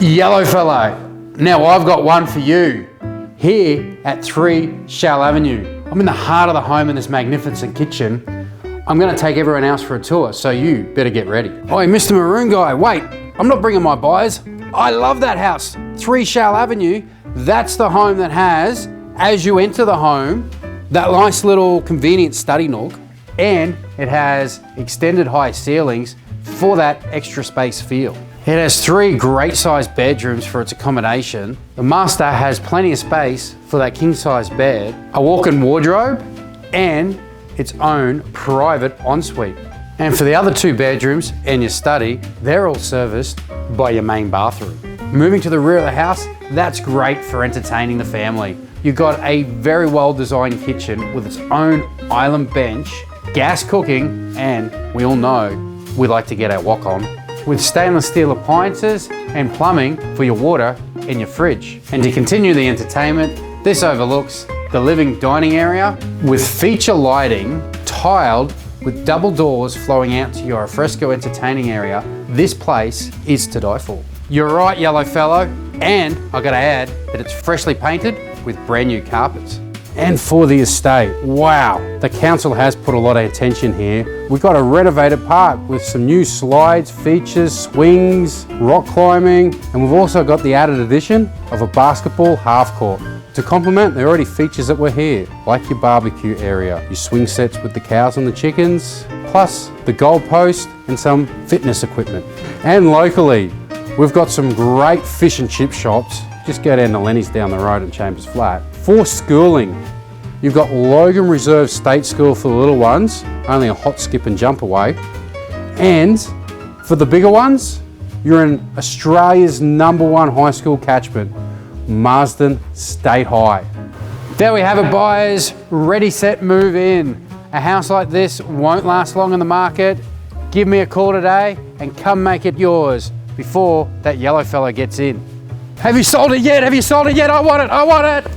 Yellow fellow, now I've got one for you here at 3 Shale Avenue. I'm in the heart of the home in this magnificent kitchen. I'm gonna take everyone else for a tour, so you better get ready. Oi, Mr. Maroon guy, wait, I'm not bringing my buyers. I love that house, 3 Shale Avenue. That's the home that has, as you enter the home, that nice little convenient study nook, and it has extended high ceilings for that extra space feel. It has 3 great sized bedrooms for its accommodation. The master has plenty of space for that king size bed, a walk-in wardrobe, and its own private ensuite. And for the other 2 bedrooms and your study, they're all serviced by your main bathroom. Moving to the rear of the house, that's great for entertaining the family. You've got a very well designed kitchen with its own island bench, gas cooking, and we all know we like to get our wok on, with stainless steel appliances and plumbing for your water and your fridge. And to continue the entertainment, this overlooks the living dining area with feature lighting tiled with double doors flowing out to your alfresco entertaining area. This place is to die for. You're right, yellow fellow, and I gotta add that it's freshly painted with brand new carpets. And for the estate, wow, the council has put a lot of attention here. We've got a renovated park with some new slides, features, swings, rock climbing, and we've also got the added addition of a basketball half court to complement the already features that were here, like your barbecue area, your swing sets with the cows and the chickens, plus the goalpost and some fitness equipment. And locally, we've got some great fish and chip shops. Just go down to Lenny's down the road in Chambers Flat. For schooling, you've got Logan Reserve State School for the little ones, only a hot skip and jump away. And for the bigger ones, you're in Australia's #1 high school catchment, Marsden State High. There we have it, buyers. Ready, set, move in. A house like this won't last long in the market. Give me a call today and come make it yours before that yellow fella gets in. Have you sold it yet? Have you sold it yet? I want it, I want it.